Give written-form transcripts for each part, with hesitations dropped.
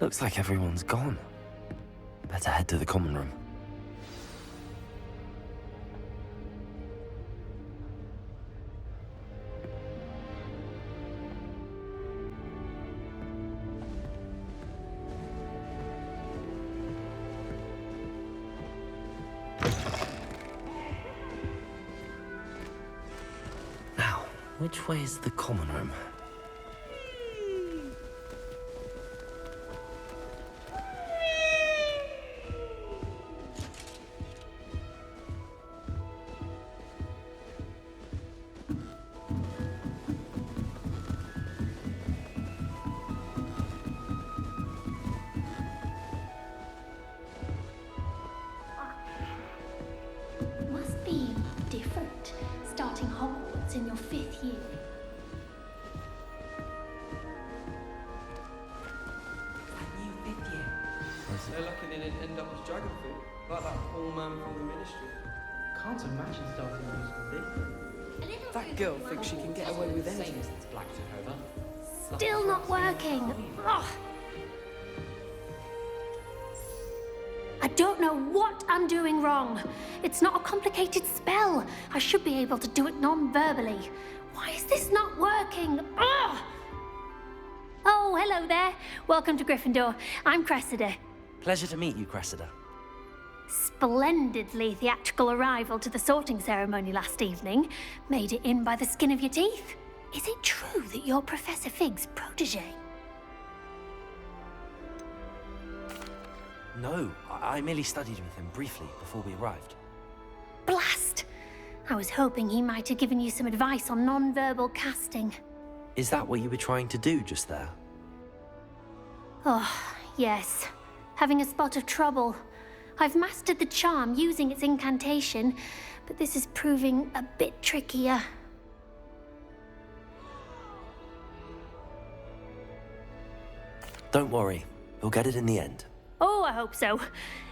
Looks like everyone's gone. Better head to the common room. Now, which way is the common room? Must be different starting Hogwarts in your 5th year. They're lucky they didn't end up as dragon food, like that poor man from the ministry. Can't imagine starting a musical this. That girl thinks she can get away with anything since Black took over. Still not working. Ugh. I don't know what I'm doing wrong. It's not a complicated spell. I should be able to do it non-verbally. Why is this not working? Ugh. Oh, hello there. Welcome to Gryffindor. I'm Cressida. Pleasure to meet you, Cressida. Splendidly theatrical arrival to the sorting ceremony last evening. Made it in by the skin of your teeth. Is it true that you're Professor Fig's protege? No, I merely studied with him briefly before we arrived. Blast! I was hoping he might have given you some advice on non-verbal casting. Is that what you were trying to do just there? Oh, yes. Having a spot of trouble. I've mastered the charm using its incantation, but this is proving a bit trickier. Don't worry, you'll get it in the end. Oh, I hope so.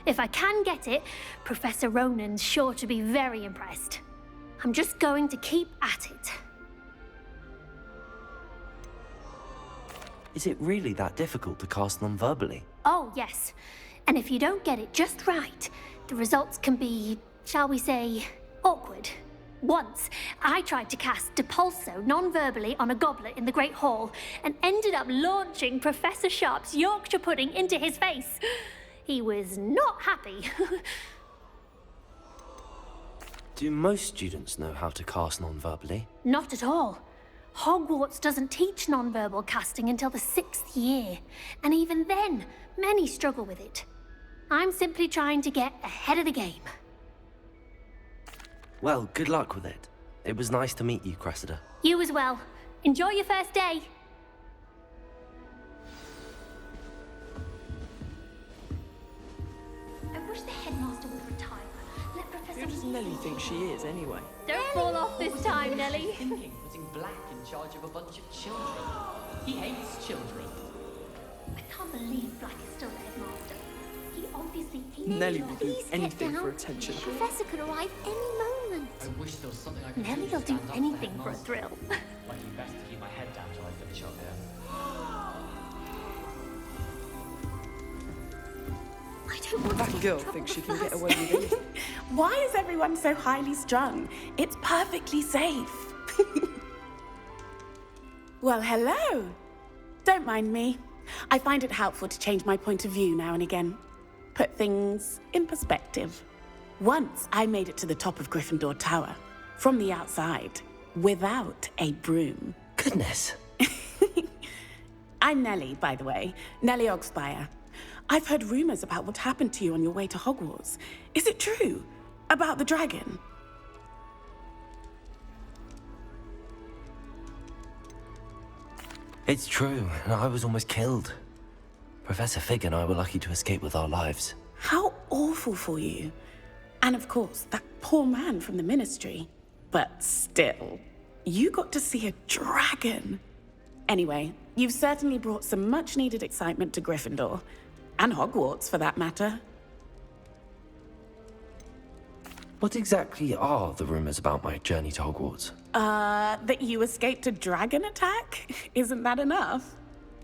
If I can get it, Professor Ronan's sure to be very impressed. I'm just going to keep at it. Is it really that difficult to cast non-verbally? Oh, yes. And if you don't get it just right, the results can be, shall we say, awkward. Once, I tried to cast Depulso non-verbally on a goblet in the Great Hall and ended up launching Professor Sharp's Yorkshire pudding into his face. He was not happy. Do most students know how to cast non-verbally? Not at all. Hogwarts doesn't teach non-verbal casting until the 6th year, and even then, many struggle with it. I'm simply trying to get ahead of the game. Well, good luck with it. It was nice to meet you, Cressida. You as well. Enjoy your first day. I wish the headmaster would retire. Let Professor... Who does Nellie think she is, anyway? Don't fall off this time, Nellie. Thinking putting Black in charge of a bunch of children. He hates children. I can't believe Black is still the headmaster. He obviously hates Nellie will do Please get anything down. for attention. The Professor could arrive any moment. I wish there was something I could Nellie do will to do stand up to the anything for a headmaster. thrill. Might be best to keep my head down till I finish up here. I don't want to That get girl in trouble thinks she with can get first. away with anything. Why is everyone so highly strung? It's perfectly safe. Well, hello. Don't mind me. I find it helpful to change my point of view now and again. Put things in perspective. Once I made it to the top of Gryffindor Tower, from the outside, without a broom. Goodness. I'm Nellie, by the way. Nellie Ogspire. I've heard rumors about what happened to you on your way to Hogwarts. Is it true? About the dragon? It's true, and I was almost killed. Professor Fig and I were lucky to escape with our lives. How awful for you. And of course, that poor man from the ministry. But still, you got to see a dragon. Anyway, you've certainly brought some much-needed excitement to Gryffindor. And Hogwarts, for that matter. What exactly are the rumors about my journey to Hogwarts? That you escaped a dragon attack? Isn't that enough?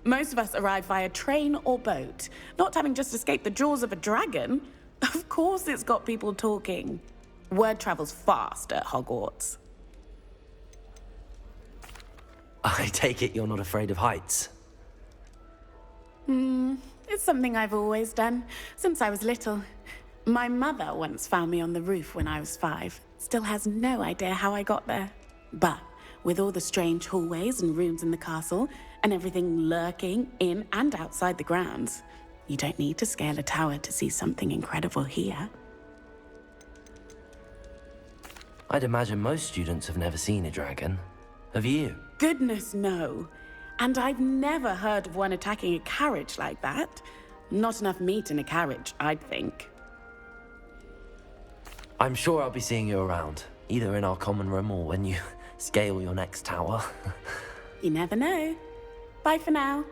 Most of us arrive via train or boat, not having just escaped the jaws of a dragon. Of course it's got people talking. Word travels fast at Hogwarts. I take it you're not afraid of heights. It's something I've always done, since I was little. My mother once found me on the roof when I was 5. Still has no idea how I got there. But with all the strange hallways and rooms in the castle, and everything lurking in and outside the grounds, you don't need to scale a tower to see something incredible here. I'd imagine most students have never seen a dragon. Have you? Goodness, no. And I've never heard of one attacking a carriage like that. Not enough meat in a carriage, I'd think. I'm sure I'll be seeing you around, either in our common room or when you scale your next tower. You never know. Bye for now.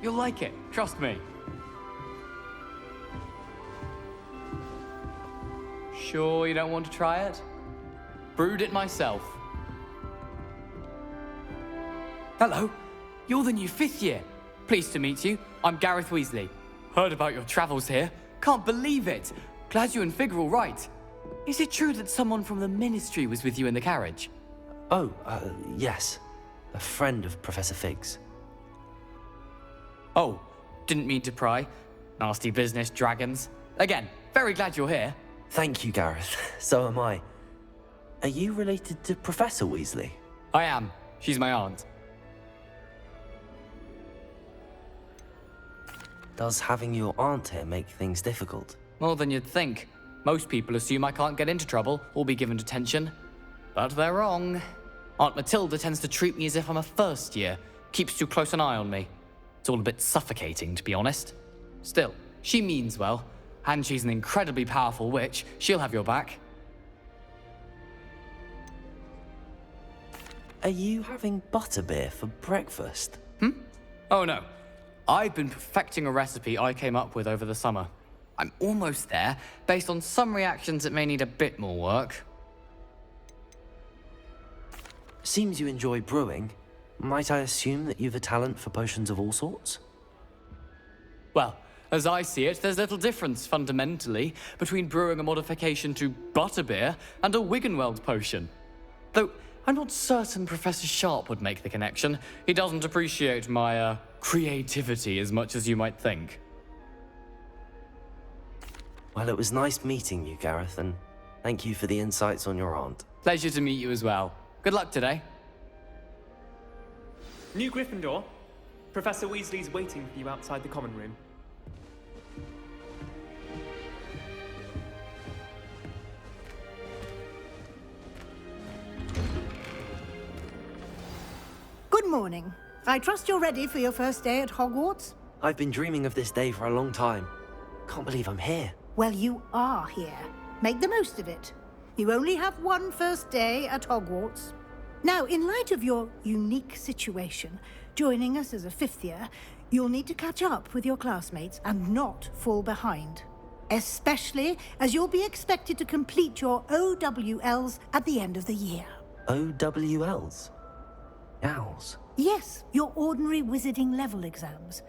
You'll like it, trust me. Sure you don't want to try it? Brewed it myself. Hello, you're the new 5th year. Pleased to meet you. I'm Gareth Weasley. Heard about your travels here. Can't believe it. Glad you and Fig are all right. Is it true that someone from the Ministry was with you in the carriage? Oh, yes. A friend of Professor Fig's. Oh, didn't mean to pry. Nasty business, dragons. Again, very glad you're here. Thank you, Gareth. So am I. Are you related to Professor Weasley? I am. She's my aunt. Does having your aunt here make things difficult? More than you'd think. Most people assume I can't get into trouble or be given detention. But they're wrong. Aunt Matilda tends to treat me as if I'm a first year. Keeps too close an eye on me. It's all a bit suffocating, to be honest. Still, she means well. And she's an incredibly powerful witch. She'll have your back. Are you having butterbeer for breakfast? Oh no. I've been perfecting a recipe I came up with over the summer. I'm almost there. Based on some reactions, it may need a bit more work. Seems you enjoy brewing. Might I assume that you've a talent for potions of all sorts? Well, as I see it, there's little difference, fundamentally, between brewing a modification to butterbeer and a Wiggenweld potion. Though, I'm not certain Professor Sharp would make the connection. He doesn't appreciate my, creativity as much as you might think. Well, it was nice meeting you, Gareth, and thank you for the insights on your aunt. Pleasure to meet you as well. Good luck today. New Gryffindor. Professor Weasley's waiting for you outside the common room. Good morning. I trust you're ready for your first day at Hogwarts? I've been dreaming of this day for a long time. Can't believe I'm here. Well, you are here. Make the most of it. You only have one first day at Hogwarts. Now, in light of your unique situation, joining us as a 5th year, you'll need to catch up with your classmates and not fall behind. Especially as you'll be expected to complete your OWLs at the end of the year. OWLs? Owls? Yes, your ordinary wizarding level exams.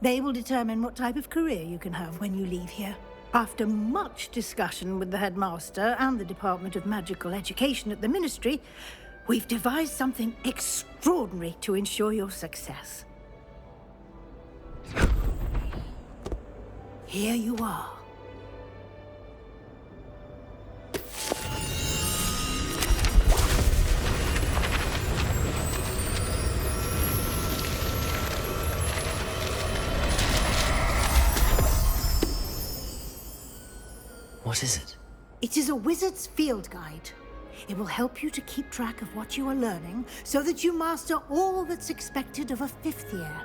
They will determine what type of career you can have when you leave here. After much discussion with the headmaster and the Department of Magical Education at the Ministry, we've devised something extraordinary to ensure your success. Here you are. What is it? It is a wizard's field guide. It will help you to keep track of what you are learning so that you master all that's expected of a 5th year.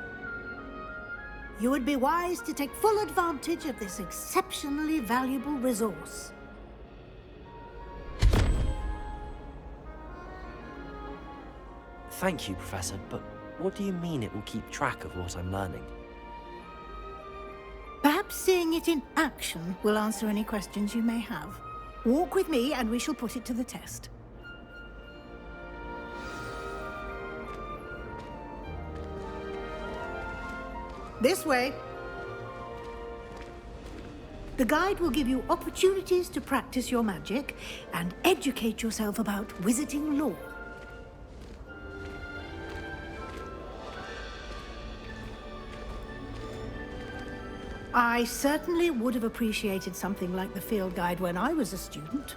You would be wise to take full advantage of this exceptionally valuable resource. Thank you, Professor, but what do you mean it will keep track of what I'm learning? perhaps seeing it in action will answer any questions you may have. Walk with me and we shall put it to the test. This way. The guide will give you opportunities to practice your magic and educate yourself about wizarding lore. I certainly would have appreciated something like the field guide when I was a student.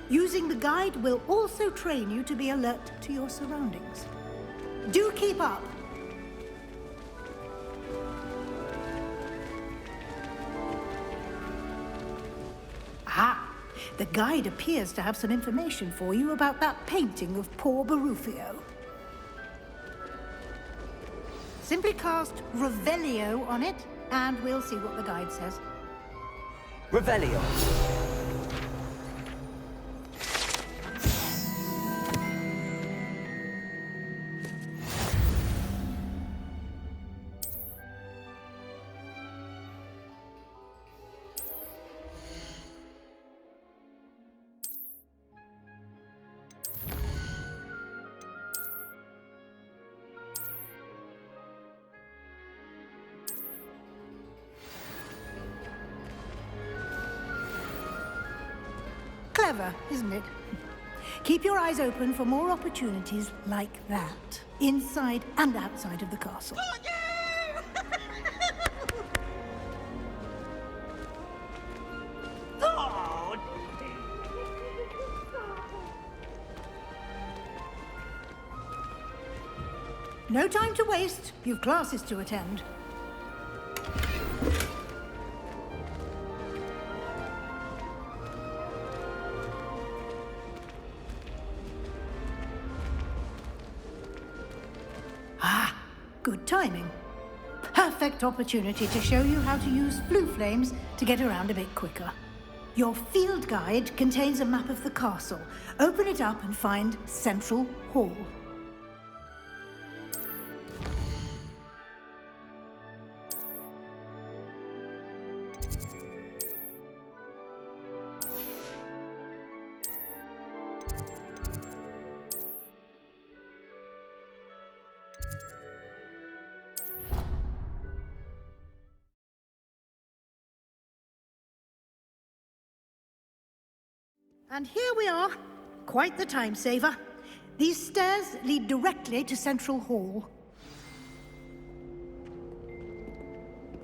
Using the guide will also train you to be alert to your surroundings. Do keep up! Ah, the guide appears to have some information for you about that painting of poor Barufio. Simply cast Revelio on it, and we'll see what the guide says. Revelio. Clever, isn't it? Keep your eyes open for more opportunities like that, inside and outside of the castle. No time to waste. You've classes to attend. Good timing. Perfect opportunity to show you how to use flue flames to get around a bit quicker. Your field guide contains a map of the castle. Open it up and find Central Hall. And here we are. Quite the time saver. These stairs lead directly to Central Hall.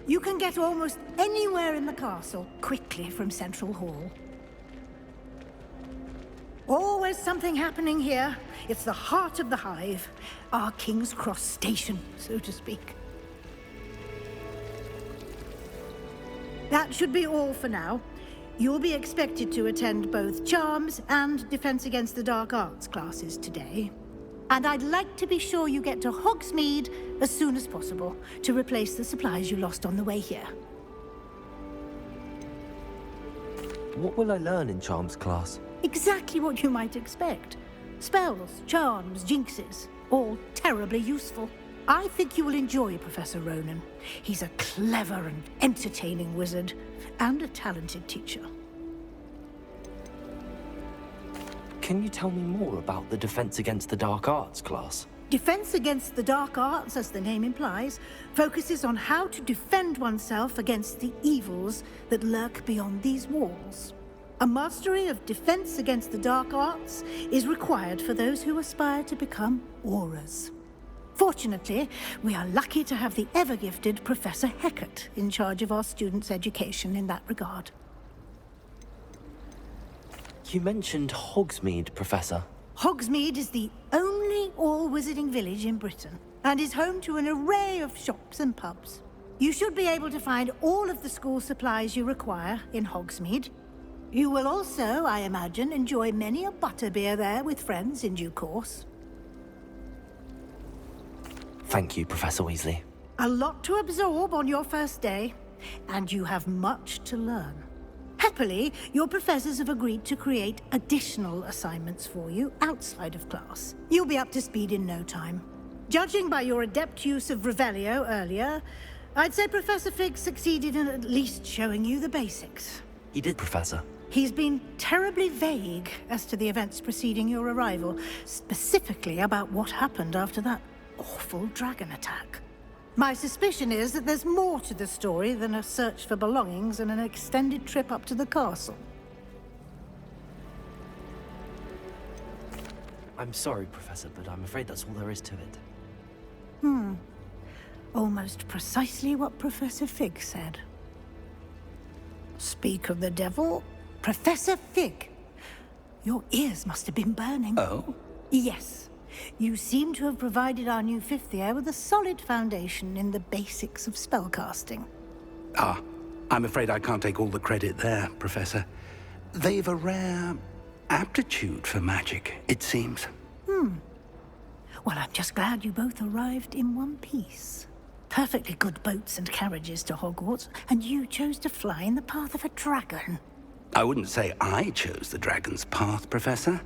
You can get almost anywhere in the castle quickly from Central Hall. Always something happening here. It's the heart of the hive. Our King's Cross station, so to speak. That should be all for now. You'll be expected to attend both Charms and Defense Against the Dark Arts classes today. And I'd like to be sure you get to Hogsmeade as soon as possible to replace the supplies you lost on the way here. What will I learn in Charms class? Exactly what you might expect. Spells, charms, jinxes, all terribly useful. I think you will enjoy Professor Ronan. He's a clever and entertaining wizard, and a talented teacher. Can you tell me more about the Defense Against the Dark Arts class? Defense Against the Dark Arts, as the name implies, focuses on how to defend oneself against the evils that lurk beyond these walls. A mastery of Defense Against the Dark Arts is required for those who aspire to become Aurors. Fortunately, we are lucky to have the ever-gifted Professor Hecat in charge of our students' education in that regard. You mentioned Hogsmeade, Professor. Hogsmeade is the only all-wizarding village in Britain, and is home to an array of shops and pubs. You should be able to find all of the school supplies you require in Hogsmeade. You will also, I imagine, enjoy many a butterbeer there with friends in due course. Thank you, Professor Weasley. A lot to absorb on your first day, and you have much to learn. Happily, your professors have agreed to create additional assignments for you outside of class. You'll be up to speed in no time. Judging by your adept use of Revelio earlier, I'd say Professor Fig succeeded in at least showing you the basics. He did, Professor. He's been terribly vague as to the events preceding your arrival, specifically about what happened after that awful dragon attack. My suspicion is that there's more to the story than a search for belongings and an extended trip up to the castle. I'm sorry, Professor, but I'm afraid that's all there is to it. Almost precisely what Professor Fig said. Speak of the devil, Professor Fig. Your ears must have been burning. Oh? Yes. You seem to have provided our new fifth year with a solid foundation in the basics of spellcasting. Ah, I'm afraid I can't take all the credit there, Professor. They've a rare aptitude for magic, it seems. Well, I'm just glad you both arrived in one piece. Perfectly good boats and carriages to Hogwarts, and you chose to fly in the path of a dragon. I wouldn't say I chose the dragon's path, Professor.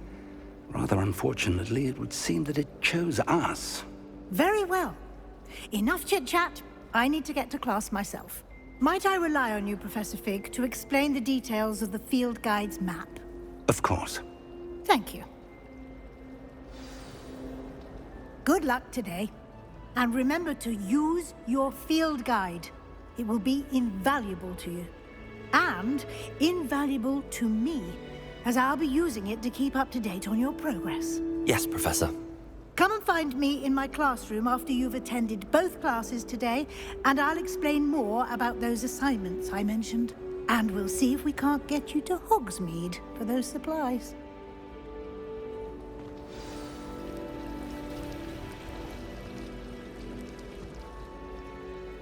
Rather unfortunately, it would seem that it chose us. Very well. Enough chit-chat. I need to get to class myself. Might I rely on you, Professor Fig, to explain the details of the field guide's map? Of course. Thank you. Good luck today. And remember to use your field guide. It will be invaluable to you. And invaluable to me, as I'll be using it to keep up to date on your progress. Yes, Professor. Come and find me in my classroom after you've attended both classes today, and I'll explain more about those assignments I mentioned. And we'll see if we can't get you to Hogsmeade for those supplies.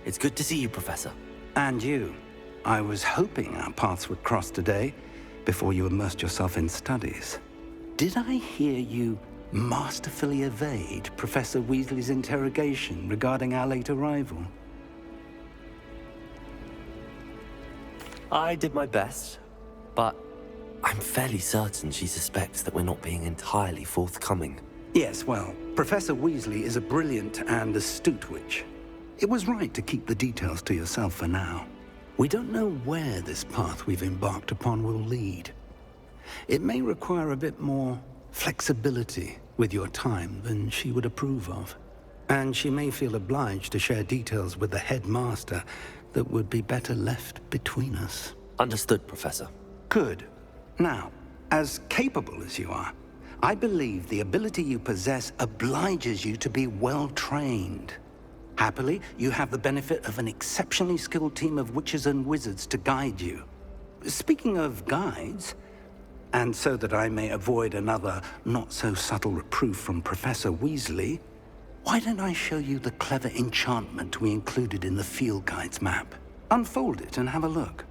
It's good to see you, Professor. And you. I was hoping our paths would cross today, before you immersed yourself in studies. Did I hear you masterfully evade Professor Weasley's interrogation regarding our late arrival? I did my best, but I'm fairly certain she suspects that we're not being entirely forthcoming. Yes, well, Professor Weasley is a brilliant and astute witch. It was right to keep the details to yourself for now. We don't know where this path we've embarked upon will lead. It may require a bit more flexibility with your time than she would approve of. And she may feel obliged to share details with the headmaster that would be better left between us. Understood, Professor. Good. Now, as capable as you are, I believe the ability you possess obliges you to be well trained. Happily, you have the benefit of an exceptionally skilled team of witches and wizards to guide you. Speaking of guides, and so that I may avoid another not-so-subtle reproof from Professor Weasley, why don't I show you the clever enchantment we included in the field guide's map? Unfold it and have a look.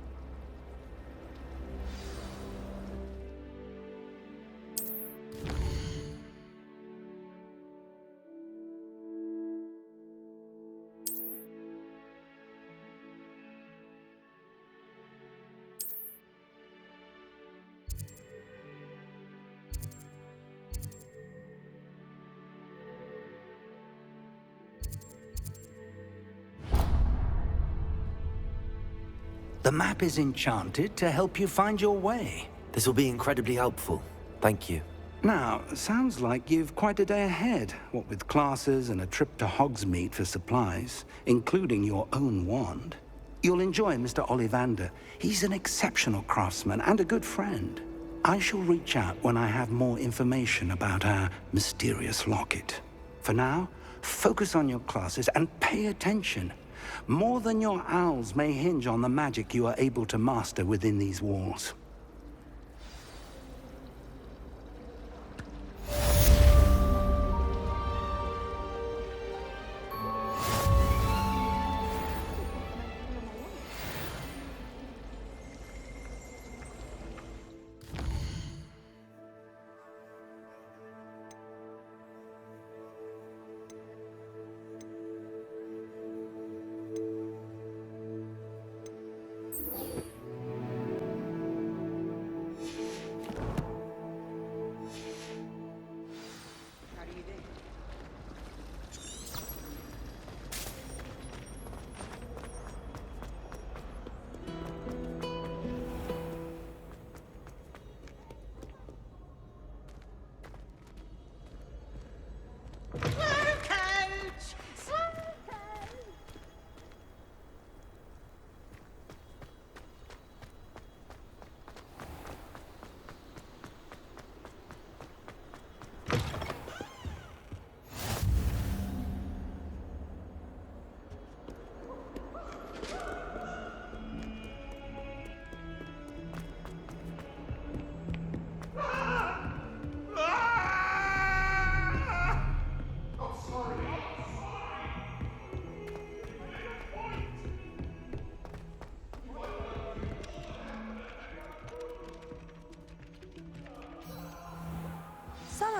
The map is enchanted to help you find your way. This will be incredibly helpful. Thank you. Now, sounds like you've quite a day ahead, what with classes and a trip to Hogsmeade for supplies, including your own wand. You'll enjoy Mr. Ollivander. He's an exceptional craftsman and a good friend. I shall reach out when I have more information about our mysterious locket. For now, focus on your classes and pay attention. More than your owls may hinge on the magic you are able to master within these walls.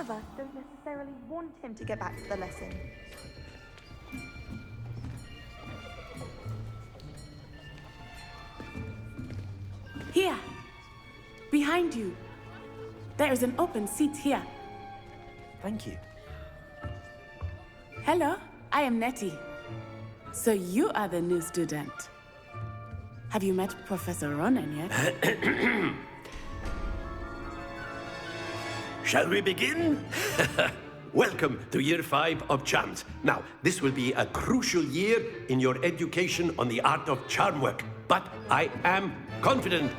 of us don't necessarily want him to get back to the lesson. Here, behind you. There is an open seat here. Thank you. Hello, I am Nettie. So you are the new student. Have you met Professor Ronan yet? Shall we begin? Welcome to Year 5 of Charms. Now, this will be a crucial year in your education on the art of charm work. But I am confident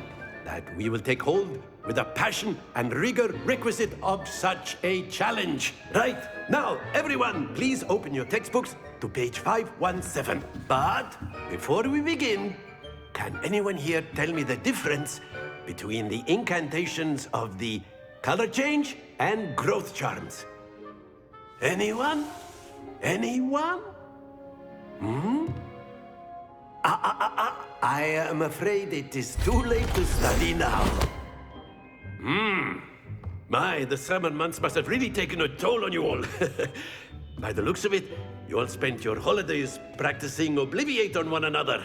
that we will take hold with the passion and rigor requisite of such a challenge. Right, now, everyone, please open your textbooks to page 517. But before we begin, can anyone here tell me the difference between the incantations of the color change and growth charms? Anyone? Anyone? I am afraid it is too late to study now. My, the summer months must have really taken a toll on you all. By the looks of it, you all spent your holidays practicing Obliviate on one another.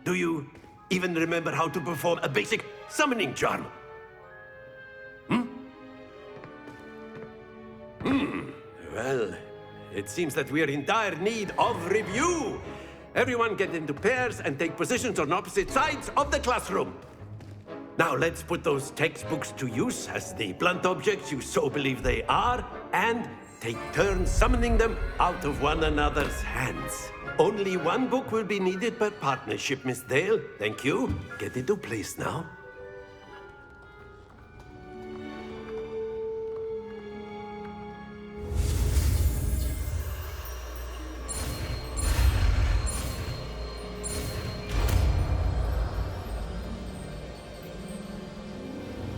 Do you even remember how to perform a basic summoning charm? Well, it seems that we are in dire need of review. Everyone get into pairs and take positions on opposite sides of the classroom. Now let's put those textbooks to use as the blunt objects you so believe they are, and take turns summoning them out of one another's hands. Only one book will be needed per partnership, Miss Dale. Thank you. Get into place now.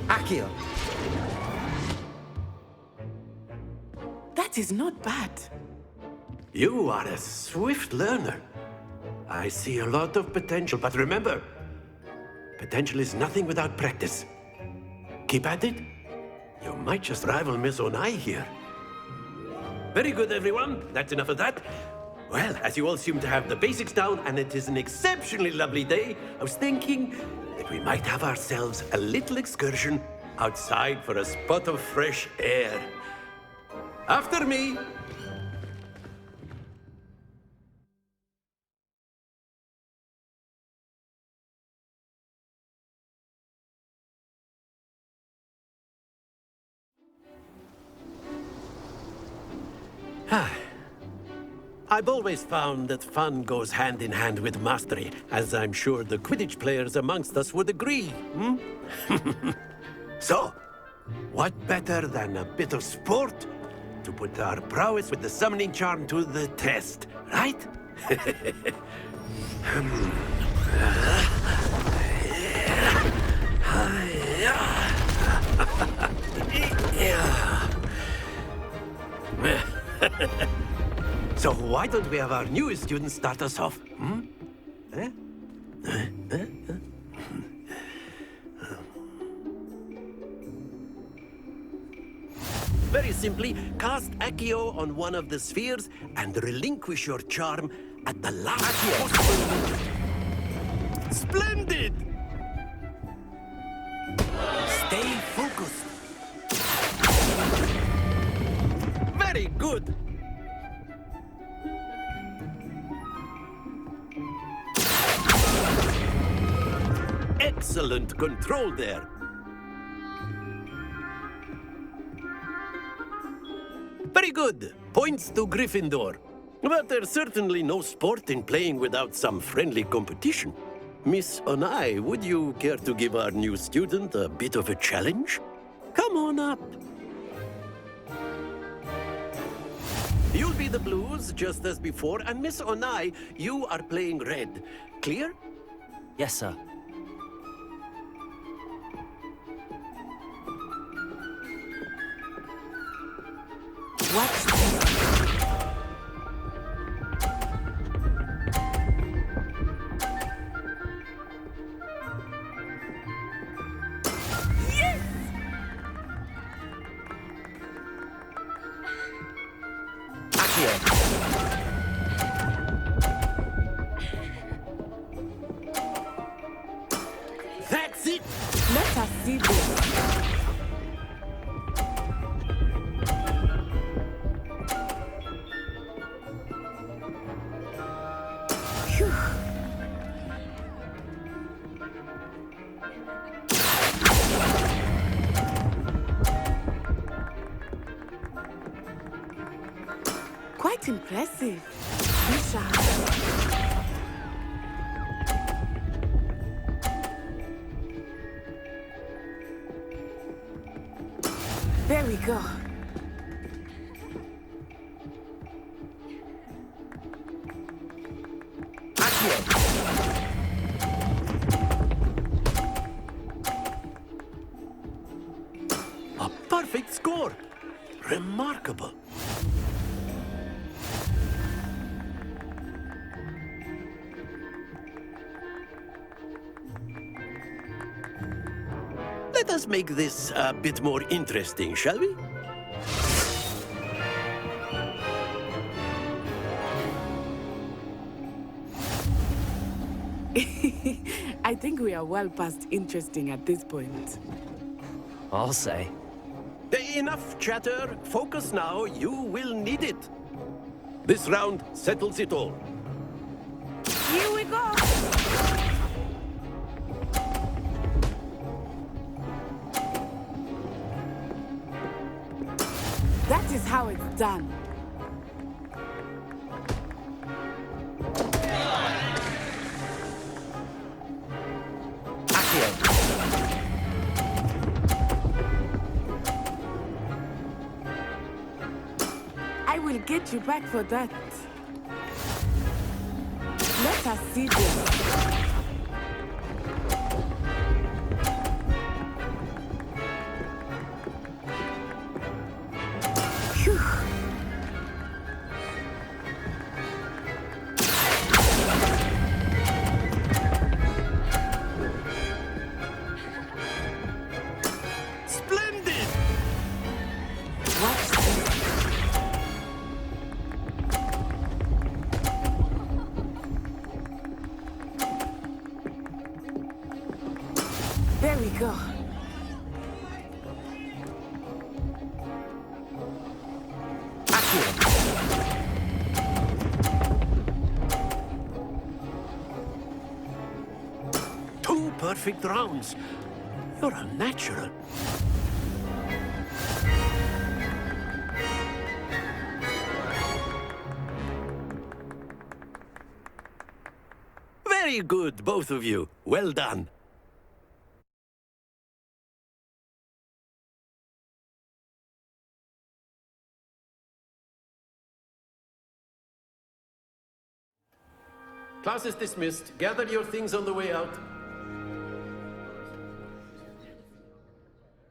Accio. That is not bad. You are a swift learner. I see a lot of potential, but remember, potential is nothing without practice. Keep at it. You might just rival Miss Onai here. Very good, everyone. That's enough of that. Well, as you all seem to have the basics down, and it is an exceptionally lovely day, I was thinking that we might have ourselves a little excursion outside for a spot of fresh air. After me. I've always found that fun goes hand in hand with mastery, as I'm sure the Quidditch players amongst us would agree. So, what better than a bit of sport to put our prowess with the summoning charm to the test, right? So why don't we have our newest student start us off? Very simply, cast Accio on one of the spheres and relinquish your charm at the last possible moment. Splendid! Stay focused. Very good. Excellent control there. Very good. Points to Gryffindor. But there's certainly no sport in playing without some friendly competition. Miss Onai, would you care to give our new student a bit of a challenge? Come on up. You'll be the blues, just as before, and Miss Onai, you are playing red. Clear? Yes, sir. Watch this. Yes! us see this. Phew. Quite impressive. Misha. There we go. A perfect score. Remarkable. Let us make this a bit more interesting, shall we? I think we are well past interesting at this point. I'll say. Enough chatter. Focus now. You will need it. This round settles it all. Here we go. That is how it's done. I will get you back for that. Let us see this. Phew. Splendid! Watch this. There we go. Two perfect rounds. You're a natural. Very good, both of you. Well done. Class is dismissed. Gather your things on the way out.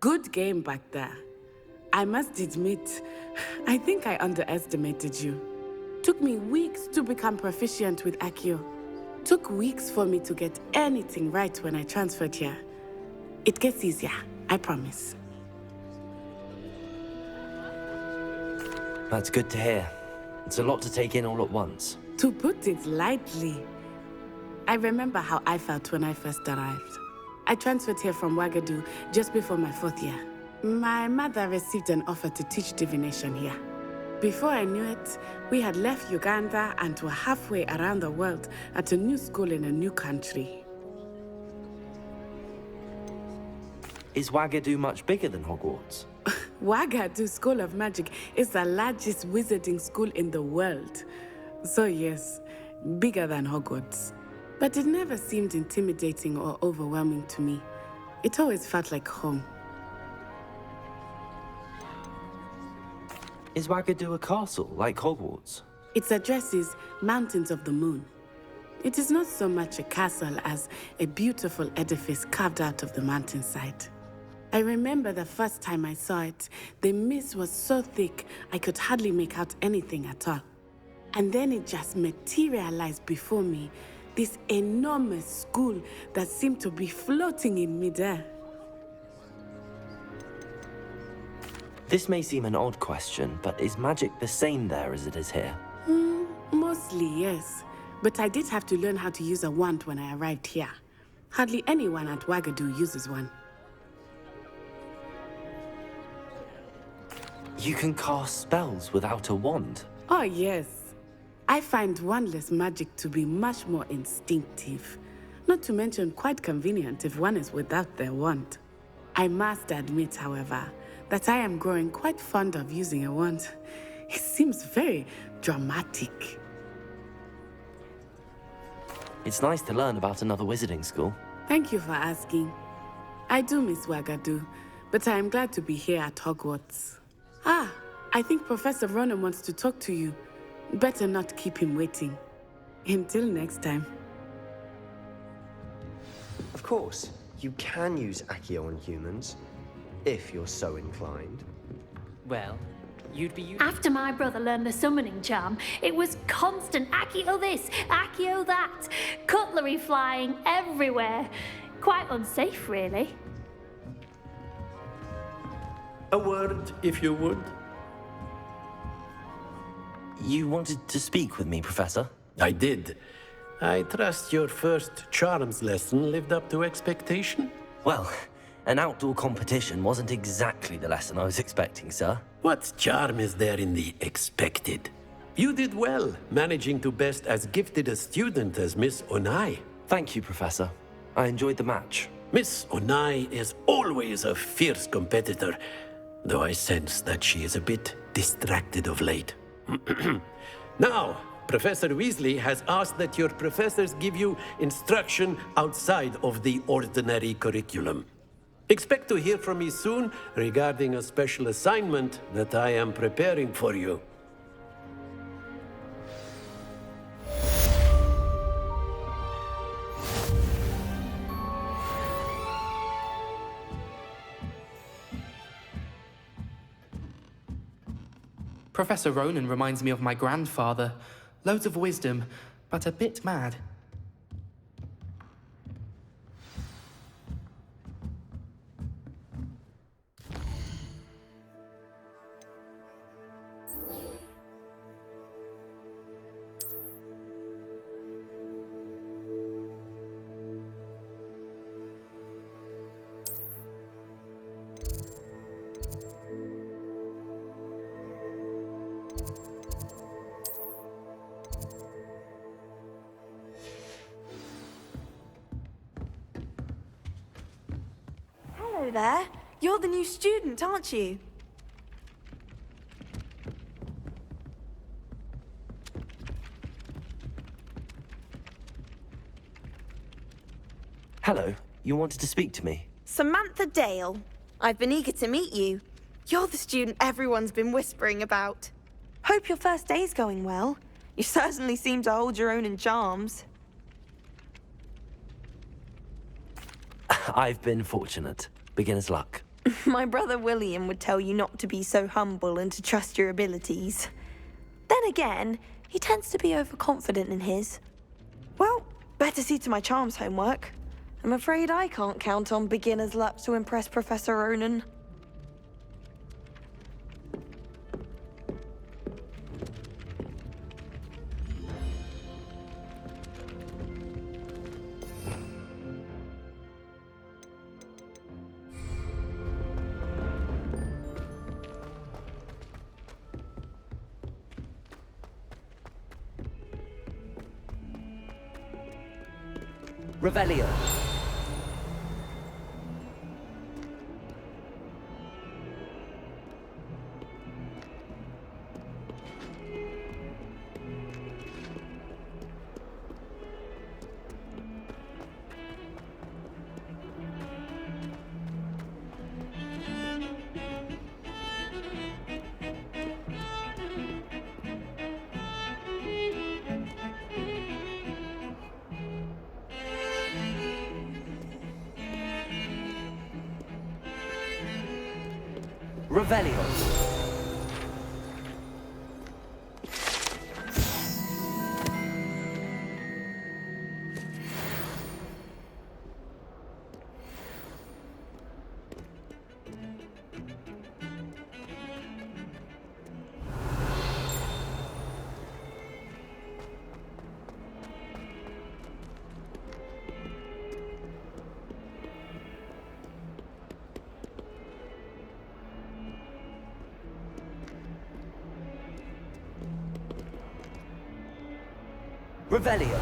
Good game back there. I must admit, I think I underestimated you. Took me weeks to become proficient with Accio. Took weeks for me to get anything right when I transferred here. It gets easier, I promise. That's good to hear. It's a lot to take in all at once. To put it lightly, I remember how I felt when I first arrived. I transferred here from Ouagadougou just before my 4th year. My mother received an offer to teach divination here. Before I knew it, we had left Uganda and were halfway around the world at a new school in a new country. Is Ouagadougou much bigger than Hogwarts? Ouagadougou School of Magic is the largest wizarding school in the world. So yes, bigger than Hogwarts. But it never seemed intimidating or overwhelming to me. It always felt like home. Is Ouagadougou a castle, like Hogwarts? Its address is Mountains of the Moon. It is not so much a castle as a beautiful edifice carved out of the mountainside. I remember the first time I saw it, the mist was so thick I could hardly make out anything at all. And then it just materialized before me, this enormous school that seemed to be floating in midair. This may seem an odd question, but is magic the same there as it is here? Mostly, yes. But I did have to learn how to use a wand when I arrived here. Hardly anyone at Ouagadougou uses one. You can cast spells without a wand. Oh, yes. I find wandless magic to be much more instinctive. Not to mention quite convenient if one is without their wand. I must admit, however, that I am growing quite fond of using a wand. It seems very dramatic. It's nice to learn about another wizarding school. Thank you for asking. I do miss Wagadu, but I am glad to be here at Hogwarts. Ah, I think Professor Ronan wants to talk to you. Better not keep him waiting. Until next time. Of course, you can use Accio on humans, if you're so inclined. Well, you'd be After my brother learned the summoning charm, it was constant Accio this, Accio that, cutlery flying everywhere. Quite unsafe, really. A word, if you would. You wanted to speak with me, Professor? I did. I trust your first charms lesson lived up to expectation? Well, an outdoor competition wasn't exactly the lesson I was expecting, sir. What charm is there in the expected? You did well, managing to best as gifted a student as Miss Onai. Thank you, Professor. I enjoyed the match. Miss Onai is always a fierce competitor, though I sense that she is a bit distracted of late. Now, Professor Weasley has asked that your professors give you instruction outside of the ordinary curriculum. Expect to hear from me soon regarding a special assignment that I am preparing for you. Professor Ronan reminds me of my grandfather. Loads of wisdom, but a bit mad. Hello there. You're the new student, aren't you? Hello, you wanted to speak to me? Samantha Dale. I've been eager to meet you. You're the student everyone's been whispering about. Hope your first day's going well. You certainly seem to hold your own in charms. I've been fortunate. Beginner's luck. My brother William would tell you not to be so humble and to trust your abilities. Then again, he tends to be overconfident in his. Well, better see to my charms homework. I'm afraid I can't count on beginner's luck to impress Professor Ronan. Revelio. Revelio. Revelio.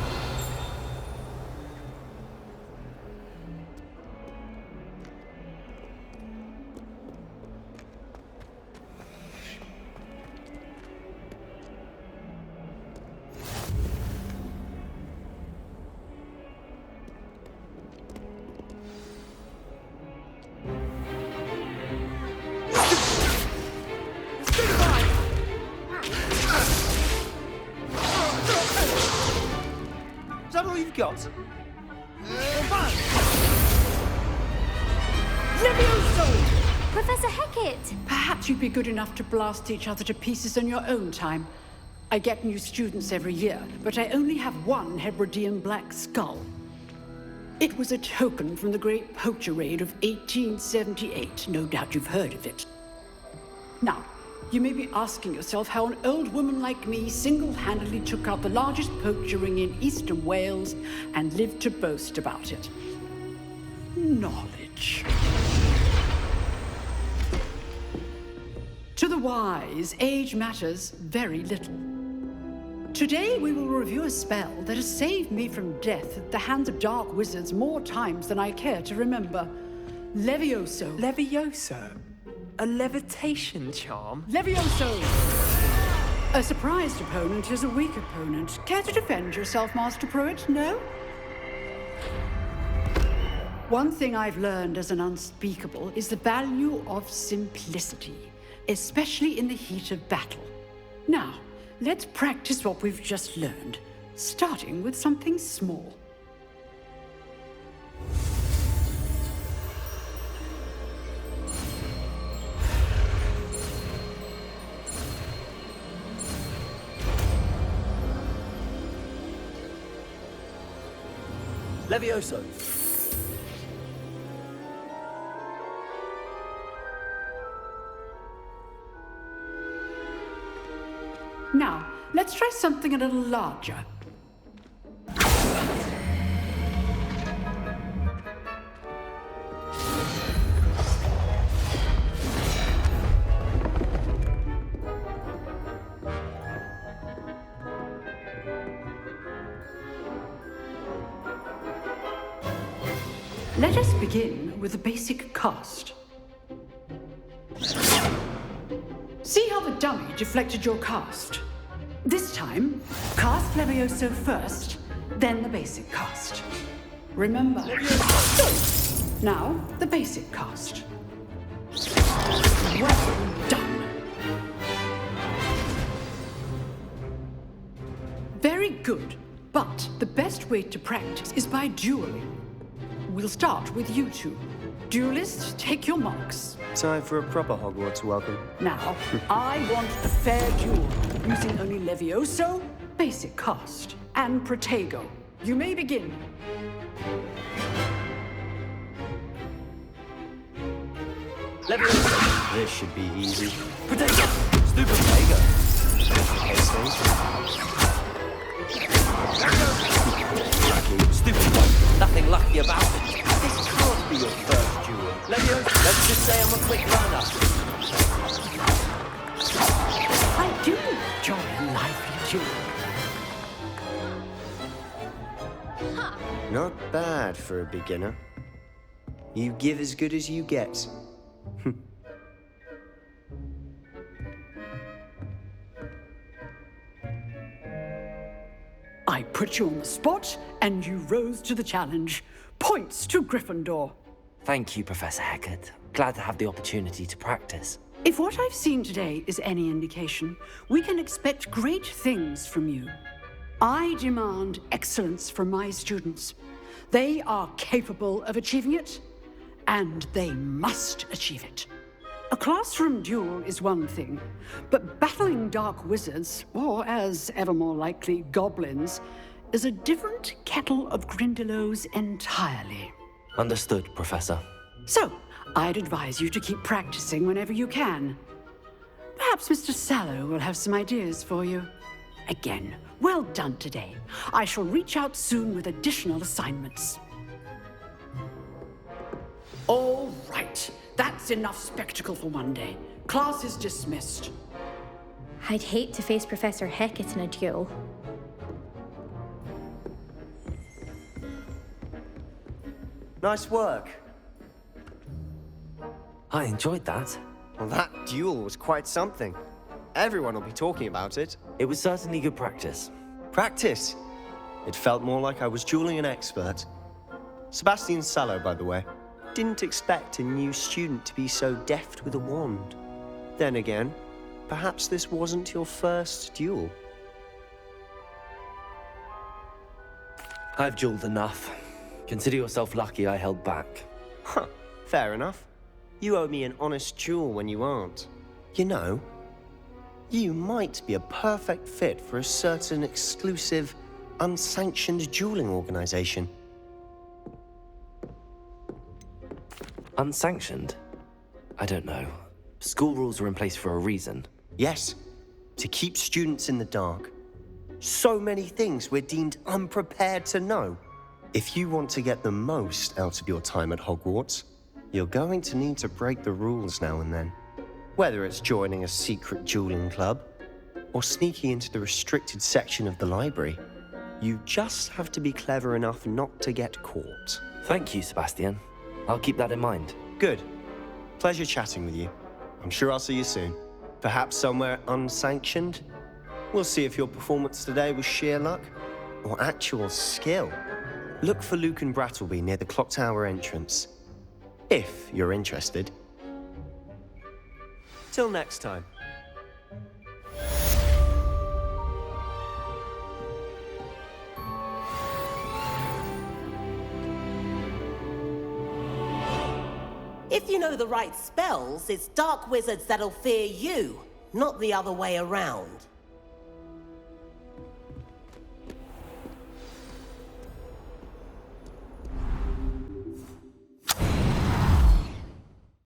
Is that all you've got? Professor Hecat! Perhaps you'd be good enough to blast each other to pieces on your own time. I get new students every year, but I only have one Hebridean black skull. It was a token from the Great Poacher Raid of 1878. No doubt you've heard of it. Now, you may be asking yourself how an old woman like me single-handedly took out the largest poacher ring in eastern Wales and lived to boast about it. Knowledge. To the wise, age matters very little. Today we will review a spell that has saved me from death at the hands of dark wizards more times than I care to remember. Levioso. Levioso? A levitation charm? Levioso! A surprised opponent is a weak opponent. Care to defend yourself, Master Pruitt? No? One thing I've learned as an unspeakable is the value of simplicity, especially in the heat of battle. Now, let's practice what we've just learned, starting with something small. Levioso. Now, let's try something a little larger. Let us begin with a basic cast. See how the dummy deflected your cast? This time, cast Levioso first, then the basic cast. Remember. Now, the basic cast. Well done. Very good, but the best way to practice is by dueling. We'll start with you two. Duelists, take your marks. Time for a proper Hogwarts welcome. Now, I want a fair duel, using only Levioso, basic cast, and Protego. You may begin. Levioso. This should be easy. Protego. Stupid Protego. Stupid one. Nothing lucky about it. This can't be your first duel. Levioso, let's just say I'm a quick learner. I do enjoy a lively duel. Not bad for a beginner. You give as good as you get. I put you on the spot, and you rose to the challenge. Points to Gryffindor. Thank you, Professor Hecat. Glad to have the opportunity to practice. If what I've seen today is any indication, we can expect great things from you. I demand excellence from my students. They are capable of achieving it, and they must achieve it. A classroom duel is one thing, but battling dark wizards, or as ever more likely, goblins, is a different kettle of Grindylows entirely. Understood, Professor. So, I'd advise you to keep practicing whenever you can. Perhaps Mr. Sallow will have some ideas for you. Again, well done today. I shall reach out soon with additional assignments. All right. That's enough spectacle for one day. Class is dismissed. I'd hate to face Professor Hecat in a duel. Nice work. I enjoyed that. Well, that duel was quite something. Everyone will be talking about it. It was certainly good practice. Practice? It felt more like I was dueling an expert. Sebastian Sallow, by the way. Didn't expect a new student to be so deft with a wand. Then again, perhaps this wasn't your first duel. I've dueled enough. Consider yourself lucky I held back. Huh, fair enough. You owe me an honest duel when you aren't. You know, you might be a perfect fit for a certain exclusive, unsanctioned dueling organization. Unsanctioned? I don't know. School rules are in place for a reason. Yes, to keep students in the dark. So many things we're deemed unprepared to know. If you want to get the most out of your time at Hogwarts, you're going to need to break the rules now and then. Whether it's joining a secret dueling club, or sneaking into the restricted section of the library, you just have to be clever enough not to get caught. Thank you, Sebastian. I'll keep that in mind. Good. Pleasure chatting with you. I'm sure I'll see you soon. Perhaps somewhere unsanctioned? We'll see if your performance today was sheer luck or actual skill. Look for Luke and Brattleby near the clock tower entrance, if you're interested. Till next time. If you know the right spells, it's dark wizards that'll fear you, not the other way around.